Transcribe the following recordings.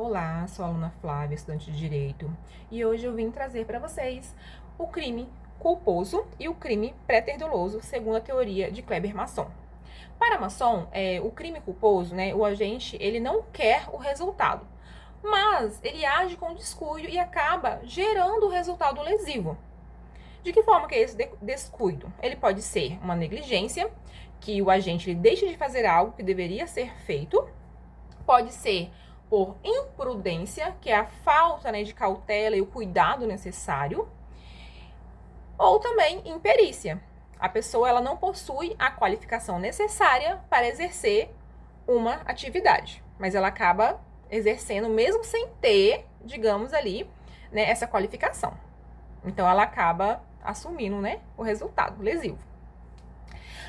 Olá, sou a aluna Flávia, estudante de Direito, e hoje eu vim trazer para vocês o crime culposo e o crime pré-terdoloso, segundo a teoria de Kleber Masson. Para Masson, o crime culposo, né, o agente, ele não quer o resultado, mas ele age com descuido e acaba gerando o resultado lesivo. De que forma que é esse descuido? Ele pode ser uma negligência, que o agente ele deixa de fazer algo que deveria ser feito, pode ser por imprudência, que é a falta, né, de cautela e o cuidado necessário, ou também imperícia. A pessoa ela não possui a qualificação necessária para exercer uma atividade, mas ela acaba exercendo mesmo sem ter, digamos ali, né, essa qualificação. Então ela acaba assumindo, né, o resultado lesivo.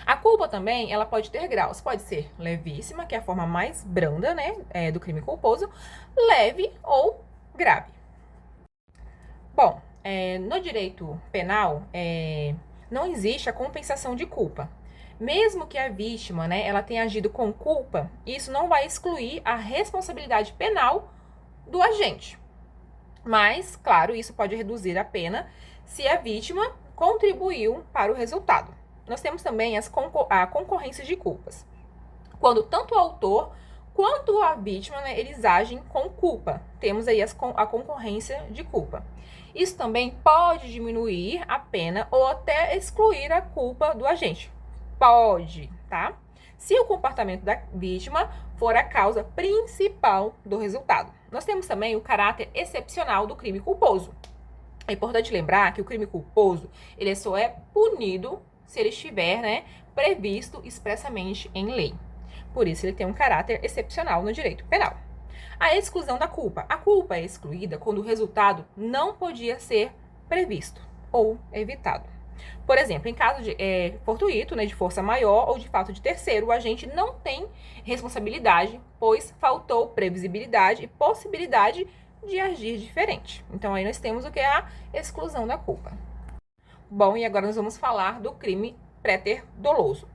A culpa também, ela pode ter graus. Pode ser levíssima, que é a forma mais branda, né, do crime culposo, leve ou grave. Bom, no direito penal, não existe a compensação de culpa. Mesmo que a vítima, né, ela tenha agido com culpa, isso não vai excluir a responsabilidade penal do agente. Mas, claro, isso pode reduzir a pena se a vítima contribuiu para o resultado. Nós temos também a concorrência de culpas. Quando tanto o autor quanto a vítima, né, eles agem com culpa. Temos aí a concorrência de culpa. Isso também pode diminuir a pena ou até excluir a culpa do agente. Pode, tá? Se o comportamento da vítima for a causa principal do resultado. Nós temos também o caráter excepcional do crime culposo. É importante lembrar que o crime culposo, ele só é punido se ele estiver, né, previsto expressamente em lei. Por isso, ele tem um caráter excepcional no direito penal. A exclusão da culpa. A culpa é excluída quando o resultado não podia ser previsto ou evitado. Por exemplo, em caso de fortuito, né, de força maior ou de fato de terceiro, o agente não tem responsabilidade, pois faltou previsibilidade e possibilidade de agir diferente. Então, aí nós temos o que é a exclusão da culpa. Bom, e agora nós vamos falar do crime pré-doloso,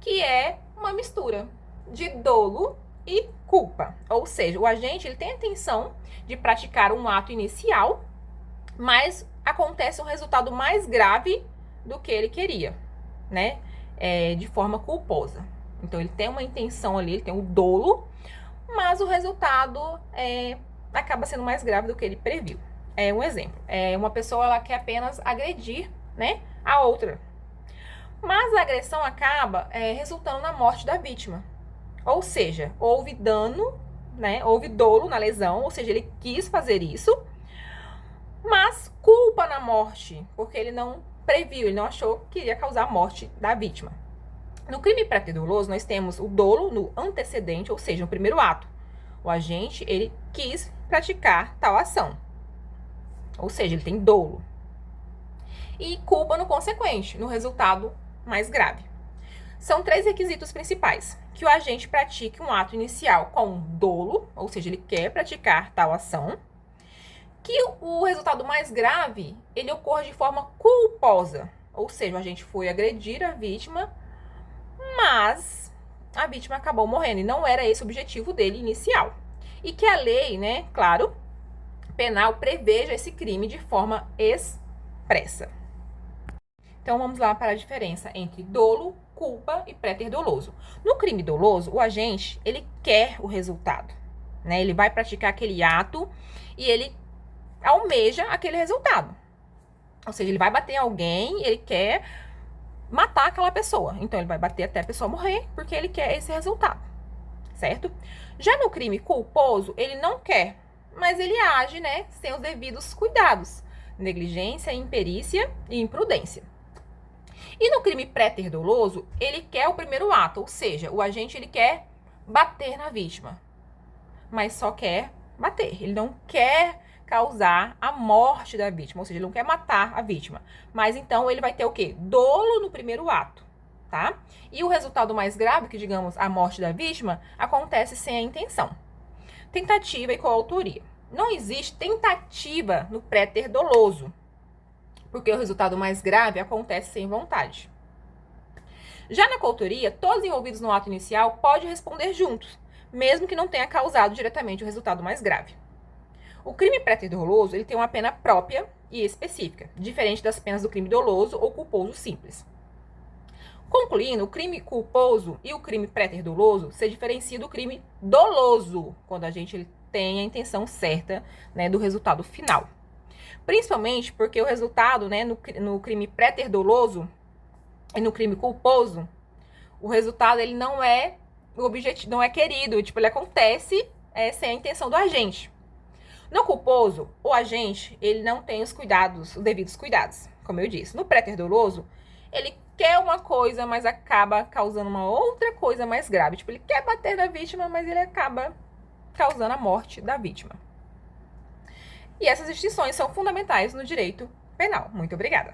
que é uma mistura de dolo e culpa. Ou seja, o agente ele tem a intenção de praticar um ato inicial, mas acontece um resultado mais grave do que ele queria, né? De forma culposa. Então, ele tem uma intenção ali, ele tem um dolo, mas o resultado acaba sendo mais grave do que ele previu. Um exemplo, uma pessoa ela quer apenas agredir, né, a outra. Mas a agressão acaba resultando na morte da vítima. Ou seja, houve dano, né, houve dolo na lesão, ou seja, ele quis fazer isso, mas culpa na morte, porque ele não previu, ele não achou que iria causar a morte da vítima. No crime pré-doloso, nós temos o dolo no antecedente, ou seja, no primeiro ato. O agente, ele quis praticar tal ação. Ou seja, ele tem dolo. E culpa no consequente, no resultado mais grave. São 3 requisitos principais. Que o agente pratique um ato inicial com dolo, ou seja, ele quer praticar tal ação. Que o resultado mais grave, ele ocorra de forma culposa. Ou seja, o agente foi agredir a vítima, mas a vítima acabou morrendo. E não era esse o objetivo dele inicial. E que a lei, né, claro, penal preveja esse crime de forma expressa. Então, vamos lá para a diferença entre dolo, culpa e pré-doloso. No crime doloso, o agente, ele quer o resultado, né? Ele vai praticar aquele ato e ele almeja aquele resultado. Ou seja, ele vai bater em alguém, ele quer matar aquela pessoa. Então, ele vai bater até a pessoa morrer, porque ele quer esse resultado, certo? Já no crime culposo, ele não quer, mas ele age, né, sem os devidos cuidados. Negligência, imperícia e imprudência. E no crime pré-doloso, ele quer o primeiro ato, ou seja, o agente ele quer bater na vítima, mas só quer bater. Ele não quer causar a morte da vítima, ou seja, ele não quer matar a vítima. Mas então ele vai ter o quê? Dolo no primeiro ato, tá? E o resultado mais grave, que digamos a morte da vítima, acontece sem a intenção. Tentativa e coautoria. Não existe tentativa no pré-doloso, porque o resultado mais grave acontece sem vontade. Já na coautoria, todos envolvidos no ato inicial podem responder juntos, mesmo que não tenha causado diretamente o resultado mais grave. O crime pré-ter doloso, ele tem uma pena própria e específica, diferente das penas do crime doloso ou culposo simples. Concluindo, o crime culposo e o crime pré-ter doloso se diferenciam do crime doloso, quando a gente tem a intenção certa, né, do resultado final. Principalmente porque o resultado, né, no crime pré-ter doloso e no crime culposo, o resultado ele não é o objetivo, não é querido, tipo, ele acontece sem a intenção do agente. No culposo, o agente, ele não tem os devidos cuidados, como eu disse. No pré-ter doloso, ele quer uma coisa, mas acaba causando uma outra coisa mais grave. Tipo, ele quer bater na vítima, mas ele acaba causando a morte da vítima. E essas distinções são fundamentais no direito penal. Muito obrigada.